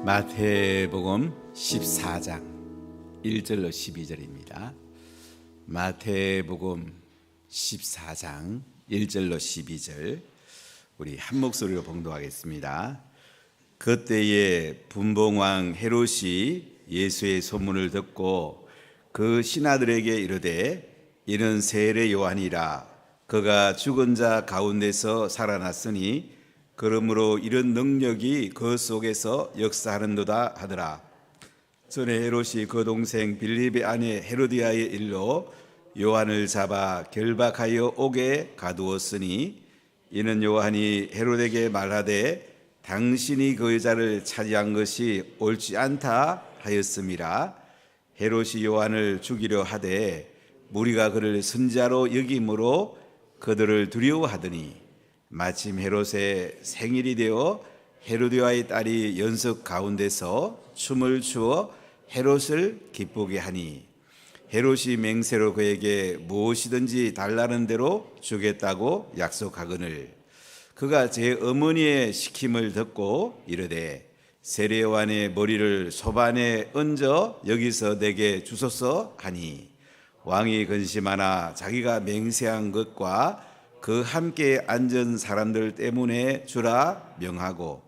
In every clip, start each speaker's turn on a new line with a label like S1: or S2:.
S1: 마태복음 14장 1절로 12절입니다. 마태복음 14장 1절로 12절 우리 한 목소리로 봉독하겠습니다. 그때에 분봉왕 헤롯이 예수의 소문을 듣고 그 신하들에게 이르되 이는 세례 요한이라 그가 죽은 자 가운데서 살아났으니 그러므로 이런 능력이 그 속에서 역사하는도다 하더라. 전에 헤롯이 그 동생 빌립의 아내 헤로디아의 일로 요한을 잡아 결박하여 옥에 가두었으니 이는 요한이 헤롯에게 말하되 당신이 그 여자를 차지한 것이 옳지 않다 하였음이라. 헤롯이 요한을 죽이려 하되 무리가 그를 선지자로 여김으로 그들을 두려워하더니 마침 헤롯의 생일이 되어 헤로디아의 딸이 연석 가운데서 춤을 추어 헤롯을 기쁘게 하니 헤롯이 맹세로 그에게 무엇이든지 달라는 대로 주겠다고 약속하거늘 그가 제 어머니의 시킴을 듣고 이르되 세례 요한의 머리를 소반에 얹어 여기서 내게 주소서 하니 왕이 근심하나 자기가 맹세한 것과 그 함께 앉은 사람들 때문에 주라 명하고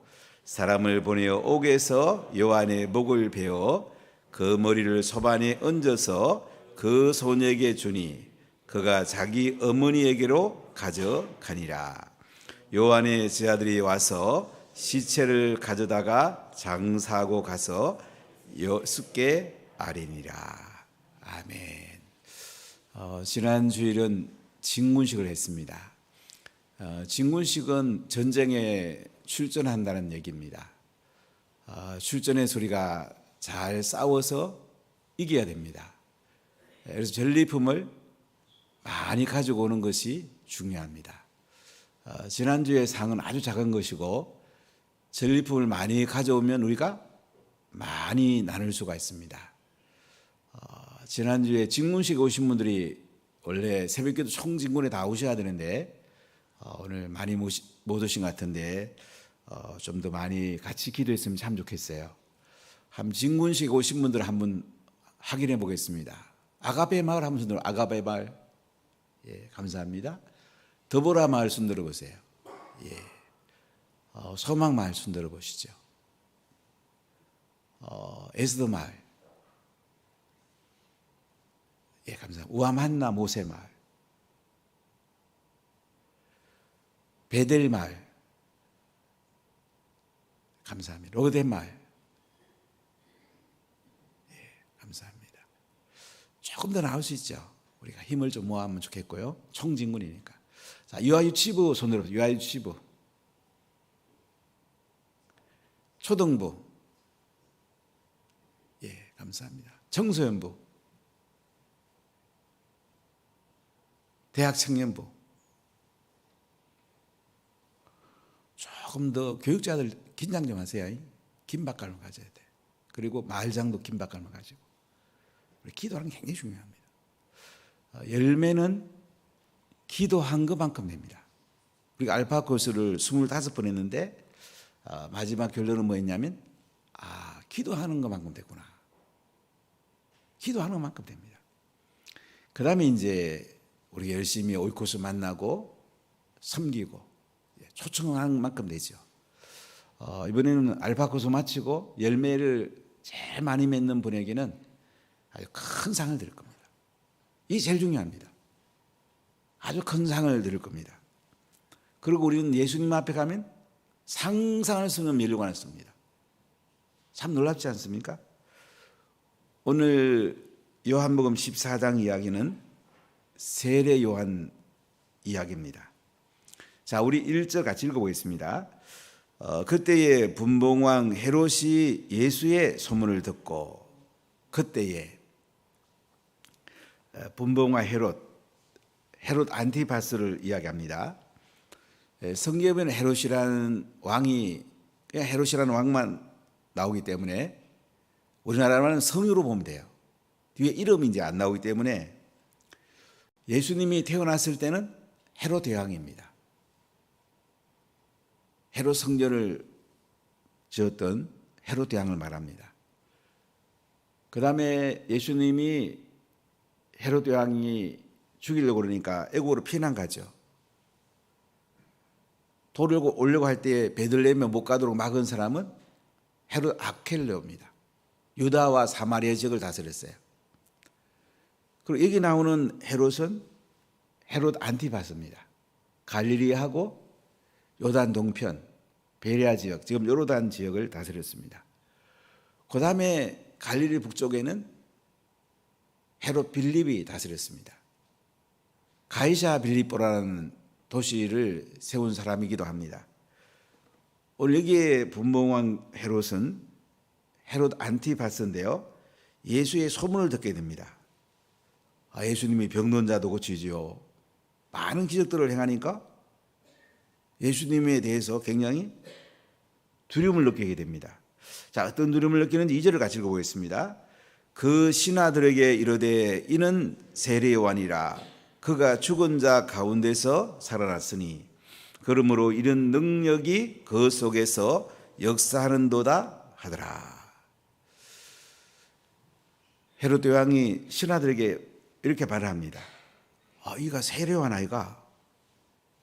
S1: 사람을 보내어 옥에서 요한의 목을 베어 그 머리를 소반에 얹어서 그 소녀에게 주니 그가 자기 어머니에게로 가져가니라. 요한의 제자들이 와서 시체를 가져다가 장사하고 가서 숫게 아뢰니라. 아멘. 지난 주일은 진군식을 했습니다. 진군식은 전쟁에 출전한다는 얘기입니다. 출전의 소리가 잘 싸워서 이겨야 됩니다. 그래서 전리품을 많이 가지고 오는 것이 중요합니다. 지난주의 상은 아주 작은 것이고 전리품을 많이 가져오면 우리가 많이 나눌 수가 있습니다. 지난주에 진군식에 오신 분들이 원래 새벽기도 총진군에 다 오셔야 되는데 오늘 많이 못 오신 것 같은데 좀 더 많이 같이 기도했으면 참 좋겠어요. 한 진군식에 오신 분들 한번 확인해 보겠습니다. 아가베 마을 한번 손들어. 아가베 마을. 예, 감사합니다. 더보라 마을 손들어 보세요. 예. 소망 마을 손들어 보시죠. 에스더 마을. 예, 감사합니다. 우암한나 모세 마을, 베델 마을, 감사합니다. 로데 마을, 예, 감사합니다. 조금 더 나올 수 있죠. 우리가 힘을 좀 모아면 좋겠고요. 총진군이니까. 자, 유아유치부 손으로 유아유치부, 초등부, 예, 감사합니다. 청소년부. 대학 청년부. 조금 더 교육자들 긴장 좀 하세요. 긴 밥갈만 가져야 돼. 그리고 마을장도 긴 밥갈만 가지고. 우리 기도하는 게 굉장히 중요합니다. 열매는 기도한 것만큼 됩니다. 우리가 알파 코스를 25번 했는데 마지막 결론은 뭐였냐면 기도하는 것만큼 됐구나. 기도하는 것만큼 됩니다. 그 다음에 이제 우리가 열심히 오이코스 만나고 섬기고 초청하는 만큼 되죠. 이번에는 알파코스 마치고 열매를 제일 많이 맺는 분에게는 아주 큰 상을 드릴 겁니다. 이게 제일 중요합니다. 아주 큰 상을 드릴 겁니다. 그리고 우리는 예수님 앞에 가면 상상할 수 없는 면류관을 씁니다. 참 놀랍지 않습니까? 오늘 요한복음 14장 이야기는 세례 요한 이야기입니다. 자, 우리 1절 같이 읽어보겠습니다. 그때에 분봉왕 헤롯이 예수의 소문을 듣고 그때에 분봉왕 헤롯 안티파스를 이야기합니다. 성경에는 헤롯이라는 왕이 그냥 헤롯이라는 왕만 나오기 때문에 우리나라는 성유로 보면 돼요. 뒤에 이름이 이제 안 나오기 때문에 예수님이 태어났을 때는 헤롯 대왕입니다. 헤롯 성전을 지었던 헤롯 왕을 말합니다. 그 다음에 예수님이 헤롯 왕이 죽이려고 그러니까 애국으로 피난 가죠. 돌을 오려고 할 때 베들레헴에 못 가도록 막은 사람은 헤롯 아켈레오입니다. 유다와 사마리아 지역을 다스렸어요. 그리고 여기 나오는 헤롯은 헤롯 안티바스입니다. 갈릴리하고 요단 동편, 베레아 지역, 지금 요르단 지역을 다스렸습니다. 그 다음에 갈릴리 북쪽에는 헤롯 빌립이 다스렸습니다. 가이사 빌립보라는 도시를 세운 사람이기도 합니다. 오늘 여기에 분봉왕 헤롯은 헤롯 안티바스인데요. 예수의 소문을 듣게 됩니다. 예수님이 병든 자도 고치지요. 많은 기적들을 행하니까 예수님에 대해서 굉장히 두려움을 느끼게 됩니다. 자, 어떤 두려움을 느끼는지 2절을 같이 읽어보겠습니다. 그 신하들에게 이르되 이는 세례 요한이라. 그가 죽은 자 가운데서 살아났으니 그러므로 이런 능력이 그 속에서 역사하는도다 하더라. 헤롯 왕이 신하들에게 이렇게 말을 합니다. 이가 세례 요한 아이가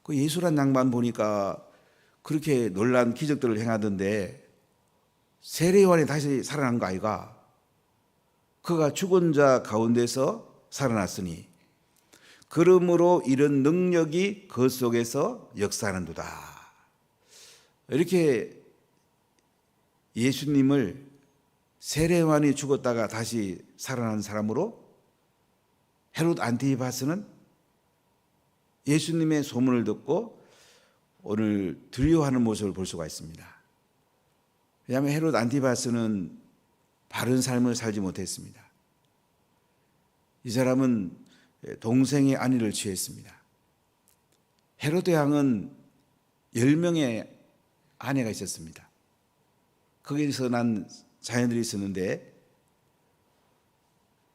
S1: 그 예수란 양반 보니까 그렇게 놀란 기적들을 행하던데 세례 요한이 다시 살아난 거 아이가? 그가 죽은 자 가운데서 살아났으니 그러므로 이런 능력이 그 속에서 역사하는도다. 이렇게 예수님을 세례 요한이 죽었다가 다시 살아난 사람으로 헤롯 안티바스는 예수님의 소문을 듣고 오늘 두려워하는 모습을 볼 수가 있습니다. 왜냐하면 헤롯 안티바스는 바른 삶을 살지 못했습니다. 이 사람은 동생의 아내를 취했습니다. 헤롯 왕은 10명의 아내가 있었습니다. 거기서 난 자녀들이 있었는데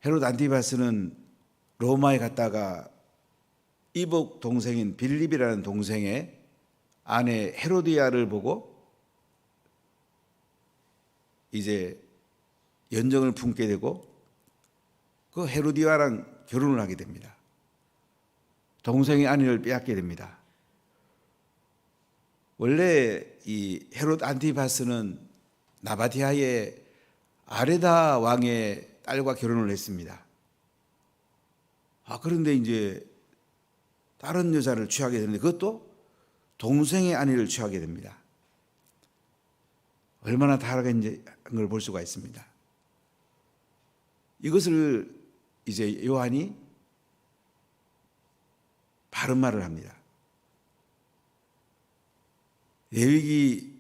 S1: 헤롯 안티바스는 로마에 갔다가 이복 동생인 빌립이라는 동생의 아내 헤로디아를 보고 이제 연정을 품게 되고 그 헤로디아랑 결혼을 하게 됩니다. 동생의 아내를 빼앗게 됩니다. 원래 이 헤롯 안티바스는 나바티아의 아레다 왕의 딸과 결혼을 했습니다. 그런데 이제 다른 여자를 취하게 되는데 그것도 동생의 아내를 취하게 됩니다. 얼마나 타락한 걸 볼 수가 있습니다. 이것을 이제 요한이 바른 말을 합니다. 레위기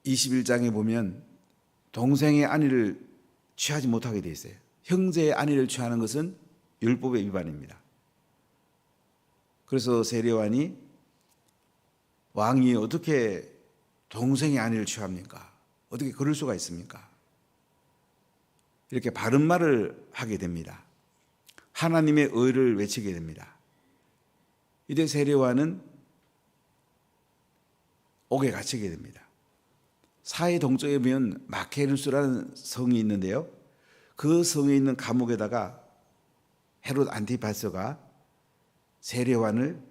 S1: 21장에 보면 동생의 아내를 취하지 못하게 되어 있어요. 형제의 아내를 취하는 것은 율법의 위반입니다. 그래서 세례 요한이 왕이 어떻게 동생의 아내를 취합니까? 어떻게 그럴 수가 있습니까? 이렇게 바른 말을 하게 됩니다. 하나님의 의를 외치게 됩니다. 이때 세례 요한은 옥에 갇히게 됩니다. 사해 동쪽에 보면 마케르스라는 성이 있는데요. 그 성에 있는 감옥에다가 헤롯 안티바스가 세례 요한을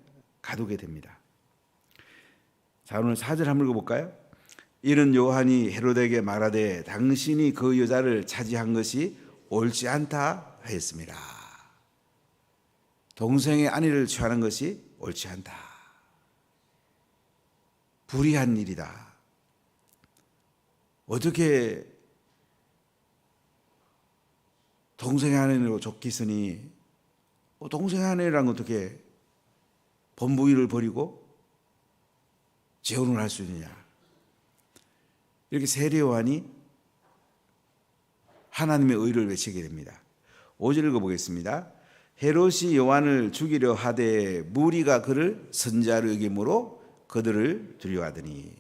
S1: 가두게 됩니다. 자, 오늘 4절 한번 읽어볼까요? 이는 요한이 헤롯에게 말하되 당신이 그 여자를 차지한 것이 옳지 않다 하였습니다. 동생의 아내를 취하는 것이 옳지 않다. 불의한 일이다. 어떻게 동생의 아내로 쫓기으니 동생의 아내랑 어떻게 범부의를 벌이고 재혼을 할 수 있느냐. 이렇게 세례 요한이 하나님의 의를 외치게 됩니다. 5절 읽어보겠습니다. 헤롯이 요한을 죽이려 하되 무리가 그를 선지자로 여김으로 그들을 두려워하더니.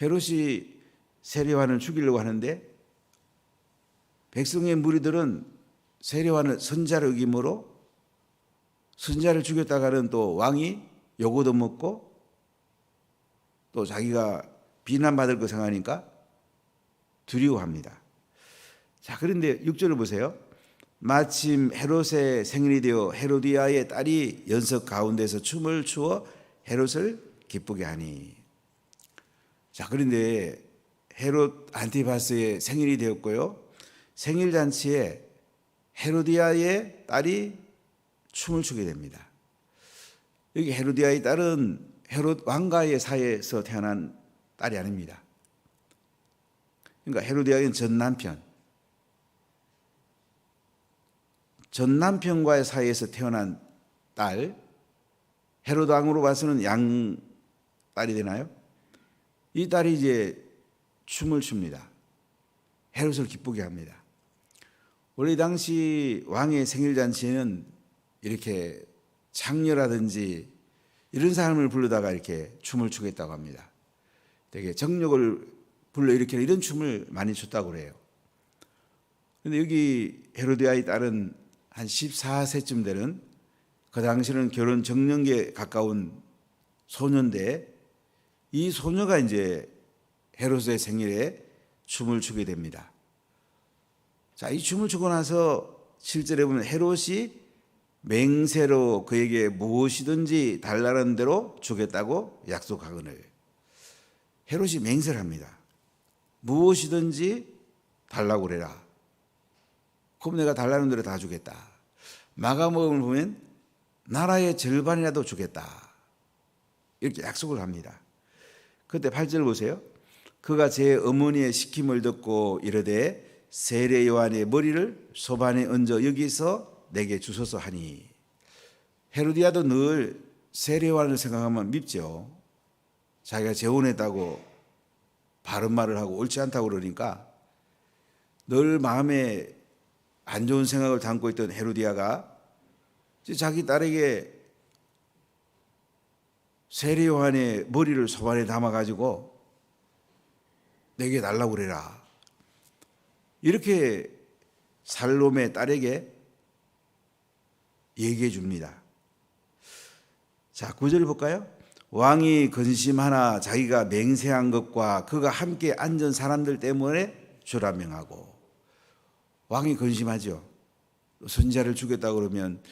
S1: 헤롯이 세례 요한을 죽이려고 하는데 백성의 무리들은 세례 요한을 선지자로 여김으로 선지자를 죽였다가는 또 왕이 요거도 먹고 또 자기가 비난받을 거 생각하니까 두려워합니다. 자, 그런데 6절을 보세요. 마침 헤롯의 생일이 되어 헤로디아의 딸이 연석 가운데서 춤을 추어 헤롯을 기쁘게 하니. 자, 그런데 헤롯 안티파스의 생일이 되었고요. 생일 잔치에 헤로디아의 딸이 춤을 추게 됩니다. 여기 헤로디아의 딸은 헤롯 왕가의 사이에서 태어난 딸이 아닙니다. 그러니까 헤로디아의 전 남편과의 사이에서 태어난 딸, 헤롯 왕으로 봐서는 양 딸이 되나요? 이 딸이 이제 춤을 춥니다. 헤롯을 기쁘게 합니다. 원래 당시 왕의 생일 잔치에는 이렇게 창녀라든지 이런 사람을 부르다가 이렇게 춤을 추겠다고 합니다. 되게 정력을 불러일으키는 이런 춤을 많이 췄다고 그래요. 그런데 여기 헤로디아의 딸은 한 14세쯤 되는, 그 당시는 결혼 적령기에 가까운 소녀인데, 이 소녀가 이제 헤롯의 생일에 춤을 추게 됩니다. 자, 이 춤을 추고 나서 7절에 보면 헤롯이 맹세로 그에게 무엇이든지 달라는 대로 주겠다고 약속하거늘. 헤롯이 맹세를 합니다. 무엇이든지 달라고 그래라. 그럼 내가 달라는 대로 다 주겠다. 마가복음을 보면 나라의 절반이라도 주겠다. 이렇게 약속을 합니다. 그때 8절 보세요. 그가 제 어머니의 시킴을 듣고 이르되 세례 요한의 머리를 소반에 얹어 여기서 내게 주소서 하니. 헤로디아도 늘 세례 요한을 생각하면 밉죠. 자기가 재혼했다고 바른 말을 하고 옳지 않다고 그러니까 늘 마음에 안 좋은 생각을 담고 있던 헤로디아가 자기 딸에게 세례 요한의 머리를 소반에 담아가지고 내게 달라고 그래라. 이렇게 살롬의 딸에게 얘기해 줍니다. 자, 9절 볼까요? 왕이 근심하나 자기가 맹세한 것과 그가 함께 앉은 사람들 때문에 주라 명하고. 왕이 근심하죠. 선지자를 죽였다고 그러면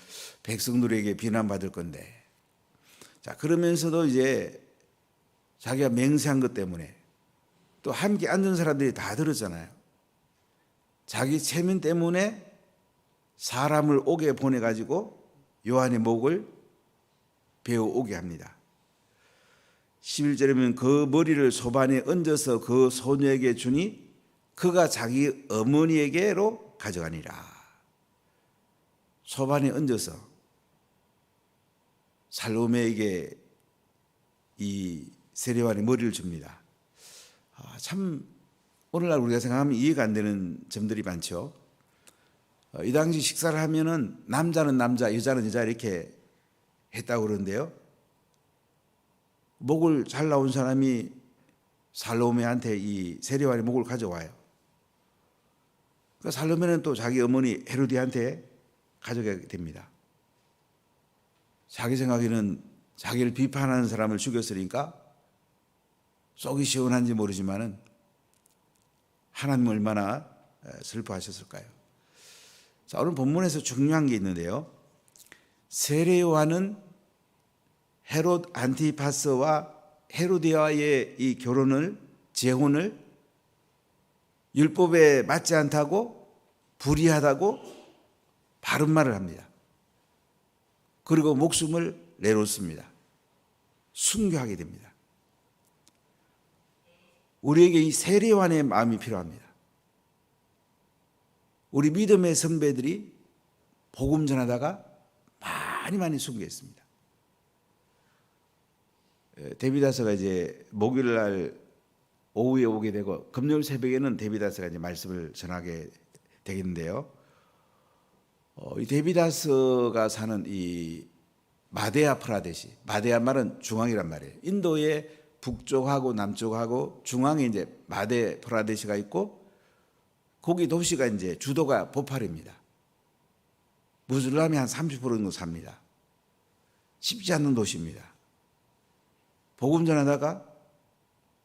S1: 백성들에게 비난받을 건데. 자, 그러면서도 이제 자기가 맹세한 것 때문에 또 함께 앉은 사람들이 다 들었잖아요. 자기 체면 때문에 사람을 옥에 보내가지고 요한의 목을 베어 오게 합니다. 11절에 보면 그 머리를 소반에 얹어서 그 소녀에게 주니 그가 자기 어머니에게로 가져가니라. 소반에 얹어서 살로메에게 이 세례요한의 머리를 줍니다. 참 오늘날 우리가 생각하면 이해가 안 되는 점들이 많죠. 이 당시 식사를 하면은 남자는 남자, 여자는 여자 이렇게 했다고 그러는데요. 목을 잘 나온 사람이 살로메한테 이 세례요한의 목을 가져와요. 그러니까 살로메는 또 자기 어머니 헤로디한테 가져가게 됩니다. 자기 생각에는 자기를 비판하는 사람을 죽였으니까 속이 시원한지 모르지만은 하나님 얼마나 슬퍼하셨을까요? 자, 오늘 본문에서 중요한 게 있는데요. 세례 요한은 헤롯 안티파스와 헤로디아의 이 재혼을 율법에 맞지 않다고 불의하다고 바른 말을 합니다. 그리고 목숨을 내놓습니다. 순교하게 됩니다. 우리에게 이 세례 요한의 마음이 필요합니다. 우리 믿음의 선배들이 복음 전하다가 많이 순교했습니다. 데비다서가 이제 목요일 날 오후에 오게 되고 금요일 새벽에는 데비다서가 이제 말씀을 전하게 되겠는데요. 이 데비다서가 사는 이 마데야 프라데시, 마데야 말은 중앙이란 말이에요. 인도의 북쪽하고 남쪽하고 중앙에 이제 마데 프라데시가 있고 거기 도시가 이제 주도가 보팔입니다. 무슬람이 한 30% 정도 삽니다. 쉽지 않는 도시입니다. 복음 전하다가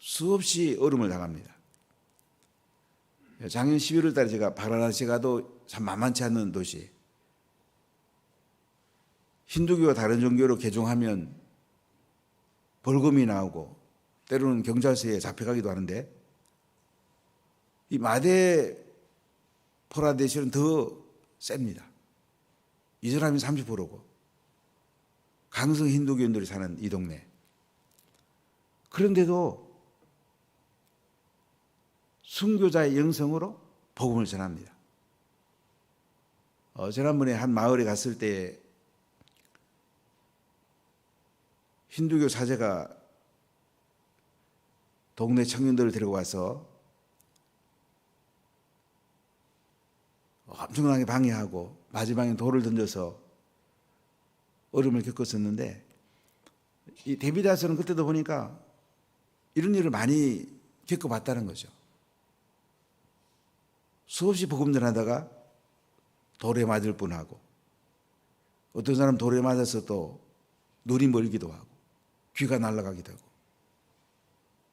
S1: 수없이 어려움을 당합니다. 작년 11월 달에 제가 바라나시 가도 참 만만치 않은 도시. 힌두교와 다른 종교로 개종하면 벌금이 나오고 때로는 경찰서에 잡혀가기도 하는데, 이 마대 포라데시는 더 셉니다. 이 사람이 30%고 강성 힌두교인들이 사는 이 동네. 그런데도 순교자의 영성으로 복음을 전합니다. 지난번에 한 마을에 갔을 때 힌두교 사제가 동네 청년들을 데리고 와서 엄청나게 방해하고 마지막에 돌을 던져서 어려움을 겪었었는데, 이 데비다스는 그때도 보니까 이런 일을 많이 겪어봤다는 거죠. 수없이 복음 전하다가 돌에 맞을 뻔하고, 어떤 사람 돌에 맞아서 또 눈이 멀기도 하고 귀가 날아가기도 하고,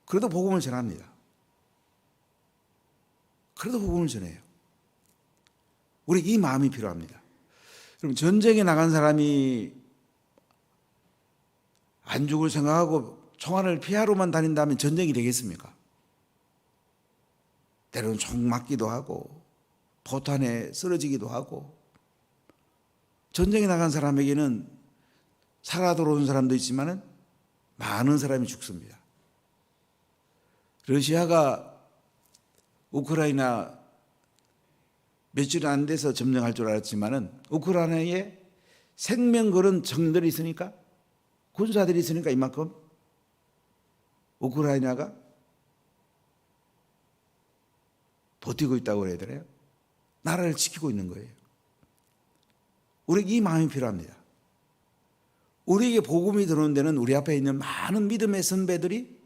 S1: 그래도 복음을 전합니다. 그래도 복음을 전해요. 우리 이 마음이 필요합니다. 그럼 전쟁에 나간 사람이 안 죽을 생각하고 총알을 피하러만 다닌다면 전쟁이 되겠습니까? 때로는 총 맞기도 하고 포탄에 쓰러지기도 하고, 전쟁에 나간 사람에게는 살아 돌아온 사람도 있지만 많은 사람이 죽습니다. 러시아가 우크라이나 며칠 안 돼서 점령할 줄 알았지만은 우크라이나에 생명 걸은 정들이 있으니까, 군사들이 있으니까 이만큼 우크라이나가 버티고 있다고 그래야 되나요? 나라를 지키고 있는 거예요. 우리에게 이 마음이 필요합니다. 우리에게 복음이 들어오는 데는 우리 앞에 있는 많은 믿음의 선배들이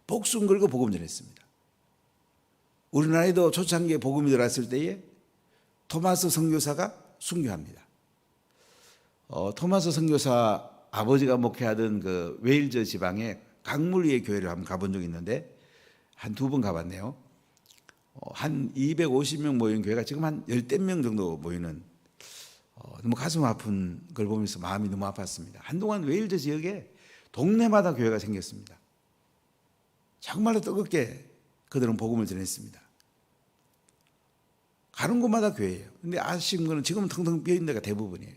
S1: 목숨 걸고 복음 전했습니다. 우리나라에도 초창기에 복음이 들어왔을 때에 토마스 선교사가 순교합니다. 토마스 선교사 아버지가 목회하던 그 웨일즈 지방에 강물리의 교회를 한번 가본 적이 있는데, 한 2번 가봤네요. 한 250명 모인 교회가 지금 한 10명 정도 모이는, 너무 가슴 아픈 걸 보면서 마음이 너무 아팠습니다. 한동안 웨일즈 지역에 동네마다 교회가 생겼습니다. 정말로 뜨겁게 그들은 복음을 전했습니다. 가는 곳마다 교회예요. 근데 아쉬운 거는 지금은 텅텅 비어있는 데가 대부분이에요.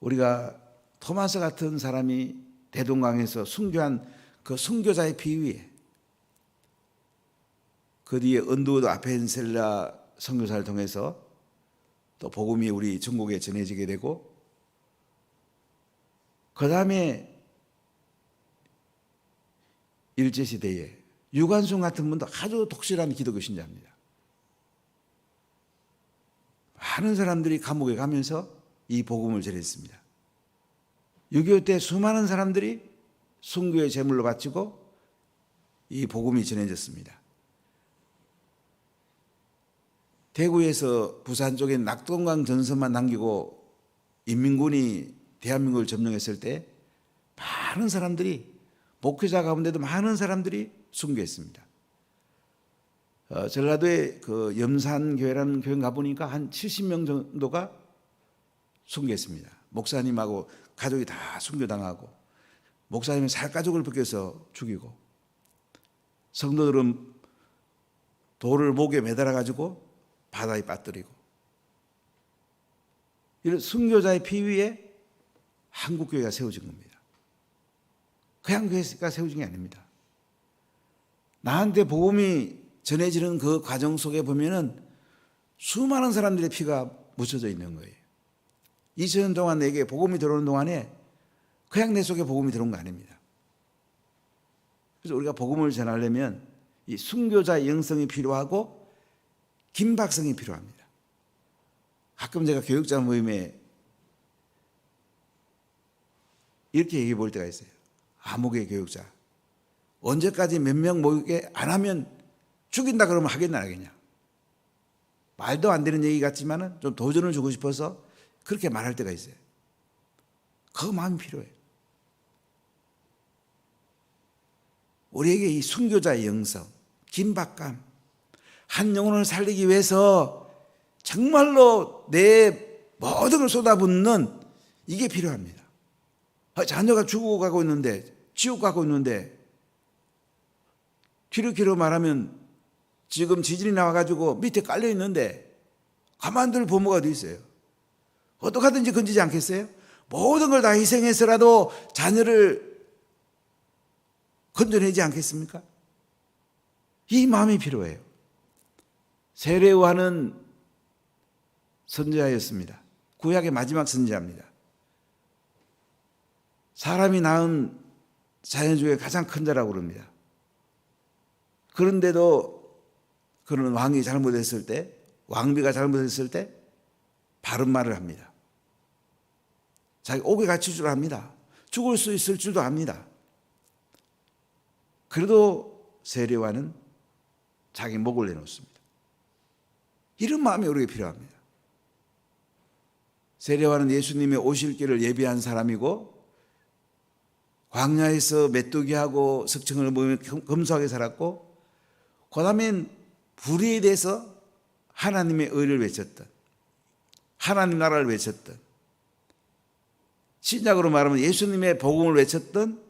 S1: 우리가 토마스 같은 사람이 대동강에서 순교한 그 순교자의 비위에, 그 뒤에 언두어도 아펜셀라 선교사를 통해서 또 복음이 우리 전국에 전해지게 되고, 그 다음에 일제시대에 유관순 같은 분도 아주 독실한 기독교 신자입니다. 많은 사람들이 감옥에 가면서 이 복음을 전했습니다. 6.25 때 수많은 사람들이 순교의 제물로 바치고 이 복음이 전해졌습니다. 대구에서 부산 쪽에 낙동강 전선만 남기고 인민군이 대한민국을 점령했을 때 많은 사람들이, 목회자 가운데도 많은 사람들이 순교했습니다. 전라도에 그 염산교회라는 교회 가보니까 한 70명 정도가 순교했습니다. 목사님하고 가족이 다 순교당하고, 목사님은 살가죽을 벗겨서 죽이고, 성도들은 돌을 목에 매달아 가지고 바다에 빠뜨리고, 이런 순교자의 피위에 한국교회가 세워진 겁니다. 그냥 교회가 세워진 게 아닙니다. 나한테 복음이 전해지는 그 과정 속에 보면은 수많은 사람들의 피가 묻혀져 있는 거예요. 2000년 동안 내게 복음이 들어오는 동안에 그냥 내 속에 복음이 들어온 거 아닙니다. 그래서 우리가 복음을 전하려면 이 순교자의 영성이 필요하고 긴박성이 필요합니다. 가끔 제가 교육자 모임에 이렇게 얘기해 볼 때가 있어요. 암흑의 교육자, 언제까지 몇 명 모이게 안 하면 죽인다 그러면 하겠나 안 하겠냐. 말도 안 되는 얘기 같지만 좀 도전을 주고 싶어서 그렇게 말할 때가 있어요. 그 마음이 필요해요. 우리에게 이 순교자의 영성, 긴박감, 한 영혼을 살리기 위해서 정말로 내 모든 걸 쏟아붓는 이게 필요합니다. 자녀가 죽어가고 있는데, 지옥 가고 있는데, 뒤로 말하면 지금 지진이 나와가지고 밑에 깔려 있는데 가만둘 부모가 어디 있어요? 어떡하든지 건지지 않겠어요? 모든 걸 다 희생해서라도 자녀를 건져내지 않겠습니까? 이 마음이 필요해요. 세례요한은 선지자였습니다. 구약의 마지막 선지자입니다. 사람이 낳은 자녀 중에 가장 큰 자라고 그럽니다. 그런데도 그는 왕이 잘못했을 때, 왕비가 잘못했을 때 바른 말을 합니다. 자기 옥에 갇힐 줄 압니다. 죽을 수 있을 줄도 압니다. 그래도 세례요한은 자기 목을 내놓습니다. 이런 마음이 우리에게 필요합니다. 세례요한은 예수님의 오실 길을 예비한 사람이고 광야에서 메뚜기하고 석청을 먹으며 검소하게 살았고 그 다음엔 불의에 대해서 하나님의 의를 외쳤던, 하나님 나라를 외쳤던, 신약으로 말하면 예수님의 복음을 외쳤던,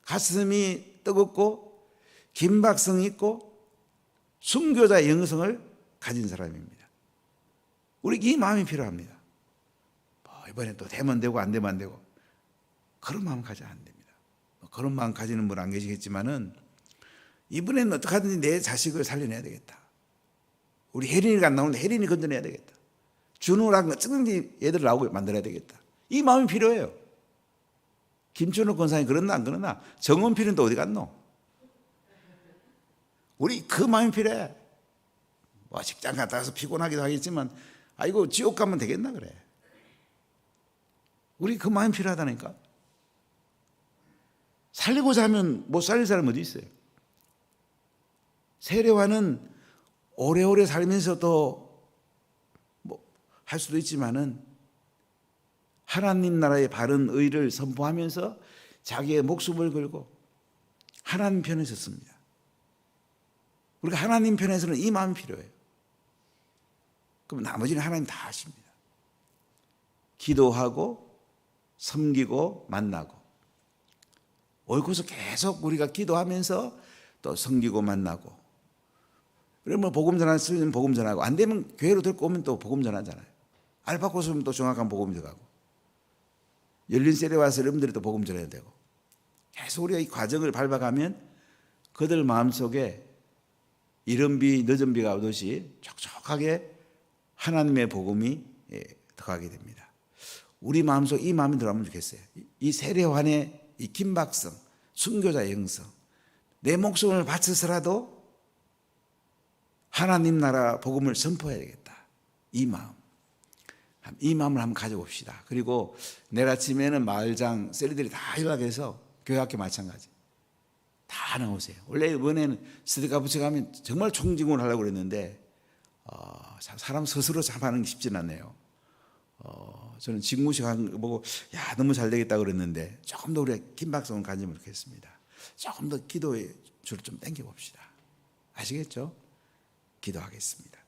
S1: 가슴이 뜨겁고 긴박성 있고 순교자의 영성을 가진 사람입니다. 우리에게 이 마음이 필요합니다. 이번에 또 되면 되고 안 되면 안 되고 그런 마음 가지면 안 됩니다. 그런 마음 가지는 분 안 계시겠지만은 이번에는 어떻게든지 내 자식을 살려내야 되겠다. 우리 혜린이가 안 나오는데 혜린이 건져내야 되겠다. 준우랑 어쩌든지 얘들 나오게 만들어야 되겠다. 이 마음이 필요해요. 김준호 권사님 그러나 안 그러나 정원필은 또 어디 갔노? 우리 그 마음이 필요해. 뭐 직장 갔다 와서 피곤하기도 하겠지만 아이고 지옥 가면 되겠나 그래. 우리 그 마음이 필요하다니까. 살리고자 하면 못 살릴 사람 어디 있어요? 세례요한은 오래오래 살면서도 뭐 할 수도 있지만은 하나님 나라의 바른 의를 선포하면서 자기의 목숨을 걸고 하나님 편에 섰습니다. 우리가 하나님 편에서는 이 마음이 필요해요. 그럼 나머지는 하나님 다 하십니다. 기도하고 섬기고 만나고 옳고서 계속 우리가 기도하면서 또 섬기고 만나고 그러면 복음 전하는 쓰면 복음 전하고 안 되면 교회로 데리고 오면 또 복음 전하잖아요. 알파고스면 또 정확한 복음 전하고 열린 셀에 와서 여러분들이 또 복음 전해야 되고 계속 우리가 이 과정을 밟아가면 그들 마음속에 이른 비 늦은 비가 오듯이 촉촉하게 하나님의 복음이 들어가게 됩니다. 우리 마음속 이 마음이 들어가면 좋겠어요. 이 세례요한의 이 긴박성, 순교자의 영성, 내 목숨을 바쳐서라도 하나님 나라 복음을 선포해야 되겠다. 이 마음을 한번 가져봅시다. 그리고 내일 아침에는 마을장 셀리들이 다 연락해서 교회학교 마찬가지 다 나오세요. 원래 이번에는 스데카부츠 가면 정말 총징을 하려고 그랬는데 사람 스스로 잡아하는 게 쉽진 않네요. 저는 직무식 한 거 보고 야 너무 잘 되겠다 그랬는데 조금 더 우리가 긴박성을 가지면 좋겠습니다. 조금 더 기도의 줄을 좀 당겨봅시다. 아시겠죠? 기도하겠습니다.